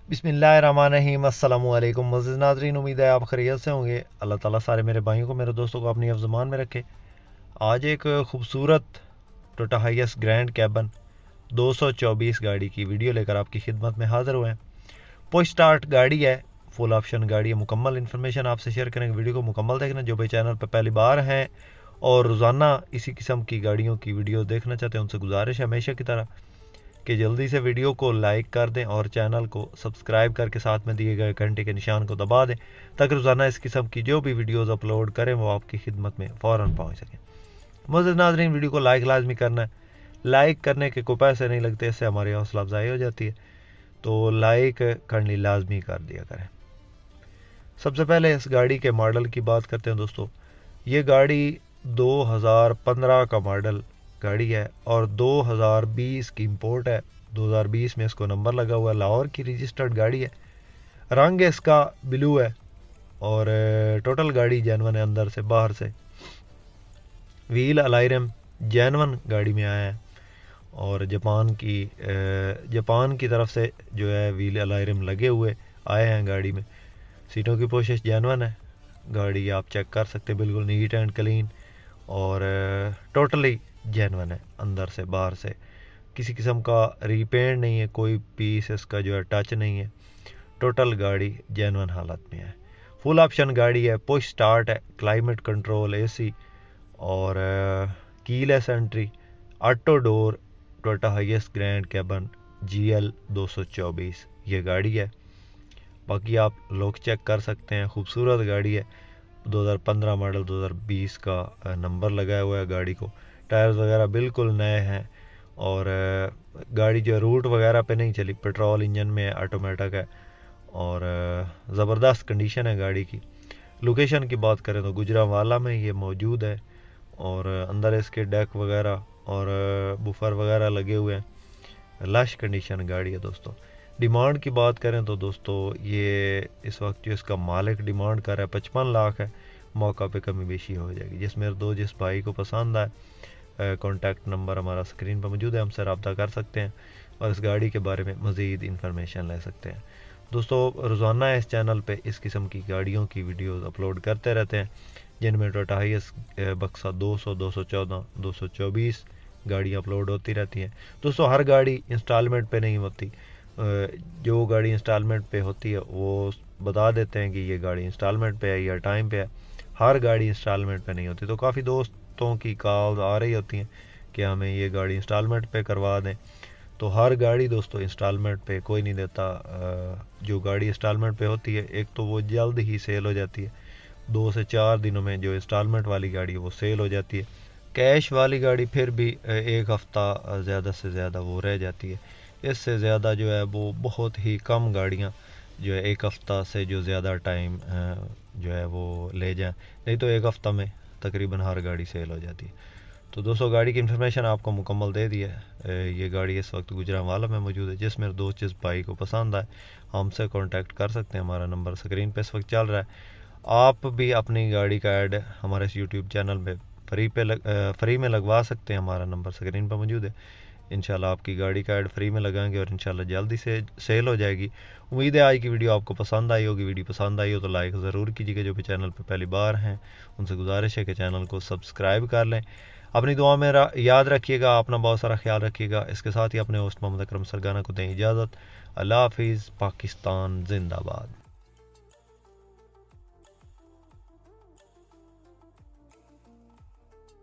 बिस्मिल्लाहिर्रहमानिर्रहीम। अस्सलामु अलैकुम मुअज़्ज़िज़ नाज़रीन, उम्मीद है आप खैरियत से होंगे। अल्लाह ताला सारे मेरे भाइयों को, मेरे दोस्तों को अपनी ज़मान में रखे। आज एक खूबसूरत टोयोटा हाइएस ग्रैंड कैबन 224 गाड़ी की वीडियो लेकर आपकी खिदमत में हाज़िर हुए हैं। पुश स्टार्ट गाड़ी है, फुल ऑप्शन गाड़ी है। मुकम्मल इन्फॉर्मेशन आपसे शेयर करेंगे, वीडियो को मुकम्मल देखना। जो भाई चैनल पर पहली बार हैं और रोज़ाना इसी किस्म की गाड़ियों की वीडियो देखना चाहते हैं, उनसे गुजारिश है हमेशा की तरह कि जल्दी से वीडियो को लाइक कर दें और चैनल को सब्सक्राइब करके साथ में दिए गए घंटे के निशान को दबा दें, ताकि रोज़ाना इस किस्म की जो भी वीडियोस अपलोड करें वो आपकी खिदमत में फ़ौरन पहुंच सकें। मुअज़्ज़िज़ नाज़रीन, वीडियो को लाइक लाजमी करना है। लाइक करने के कोई पैसे नहीं लगते, इससे हमारी हौसला अफजाई हो जाती है, तो लाइक करनी लाजमी कर दिया करें। सबसे पहले इस गाड़ी के मॉडल की बात करते हैं दोस्तों। ये गाड़ी 2015 का मॉडल गाड़ी है और 2020 की इंपोर्ट है। 2020 में इसको नंबर लगा हुआ है, लाहौर की रजिस्टर्ड गाड़ी है। रंग इसका ब्लू है और टोटल गाड़ी जेनवन है अंदर से बाहर से। व्हील अलाइरम जेनवन गाड़ी में आया है और जापान की तरफ से जो है व्हील अलाइरम लगे हुए आए हैं गाड़ी में। सीटों की पोशिश जेनवन है। गाड़ी आप चेक कर सकते हैं, बिल्कुल नीट एंड क्लीन और टोटली जेनवन है अंदर से बाहर से। किसी किस्म का रीपेंट नहीं है, कोई पीस इसका जो है टच नहीं है। टोटल गाड़ी जेनवन हालत में है। फुल ऑप्शन गाड़ी है, पुश स्टार्ट है, क्लाइमेट कंट्रोल, एसी और keyless entry, auto door, Toyota highest grand cabin GL 224 ये गाड़ी है। बाकी आप लोग चेक कर सकते हैं, खूबसूरत गाड़ी है। 2015 मॉडल, 2020 का नंबर लगाया हुआ है गाड़ी को। टायर्स वगैरह बिल्कुल नए हैं और गाड़ी जो रूट वगैरह पे नहीं चली, पेट्रोल इंजन में है, ऑटोमेटिक है और ज़बरदस्त कंडीशन है गाड़ी की। लोकेशन की बात करें तो गुजरांवाला में ये मौजूद है और अंदर इसके डेक वगैरह और बुफर वगैरह लगे हुए हैं। लश कंडीशन गाड़ी है दोस्तों। डिमांड की बात करें तो दोस्तों ये इस वक्त जो इसका मालिक डिमांड कर रहा है 55 लाख है। मौका पे कमी बेशी हो जाएगी। जिस भाई को पसंद आए, कॉन्टैक्ट नंबर हमारा स्क्रीन पर मौजूद है, हमसे रब्ता कर सकते हैं और इस गाड़ी के बारे में मज़ीद इन्फॉर्मेशन ले सकते हैं। दोस्तों रोज़ाना इस चैनल पे इस किस्म की गाड़ियों की वीडियोस अपलोड करते रहते हैं, जिनमें टोयोटा हाइएस बक्सा 200, 214, 224 गाड़ियाँ अपलोड होती रहती हैं। दोस्तों हर गाड़ी इंस्टॉलमेंट पे नहीं होती। जो गाड़ी इंस्टॉलमेंट पे होती है वो बता देते हैं कि ये गाड़ी इंस्टॉलमेंट पे है या टाइम पे है। हर गाड़ी इंस्टॉलमेंट पे नहीं होती। तो काफ़ी दोस्तों की कॉल आ रही होती हैं कि हमें ये गाड़ी इंस्टॉलमेंट पे करवा दें। तो हर गाड़ी दोस्तों इंस्टॉलमेंट पे कोई नहीं देता। जो गाड़ी इंस्टॉलमेंट पे होती है, एक तो वो जल्द ही सेल हो जाती है, 2 से 4 दिनों में जो इंस्टॉलमेंट वाली गाड़ी है वो सेल हो जाती है। कैश वाली गाड़ी फिर भी एक हफ़्ता ज़्यादा से ज़्यादा वो रह जाती है। इससे ज़्यादा जो है वो बहुत ही कम गाड़ियाँ जो है एक हफ़्ता से जो ज़्यादा टाइम जो है वो ले जाएं, नहीं तो एक हफ़्ता में तकरीबन हर गाड़ी सेल हो जाती है। तो दोस्तों गाड़ी की इन्फॉर्मेशन आपको मुकम्मल दे दी है। ये गाड़ी इस वक्त गुजरांवाला में मौजूद है। जिस मेरे दोस्त जिस भाई को पसंद आए हमसे कांटेक्ट कर सकते हैं। हमारा नंबर स्क्रीन पे इस वक्त चल रहा है। आप भी अपनी गाड़ी का ऐड हमारे इस यूट्यूब चैनल में फ्री में लगवा सकते हैं। हमारा नंबर स्क्रीन पर मौजूद है। इंशाल्लाह आपकी गाड़ी का ऐड फ्री में लगाएंगे और इंशाल्लाह जल्दी से सेल हो जाएगी। उम्मीद है आज की वीडियो आपको पसंद आई होगी। वीडियो पसंद आई हो तो लाइक ज़रूर कीजिएगा। जो भी चैनल पर पहली बार हैं उनसे गुजारिश है कि चैनल को सब्सक्राइब कर लें। अपनी दुआ में याद रखिएगा, अपना बहुत सारा ख्याल रखिएगा। इसके साथ ही अपने होस्ट मोहम्मद अकरम सरगाना को दें इजाज़त। अल्लाह हाफिज़। पाकिस्तान जिंदाबाद।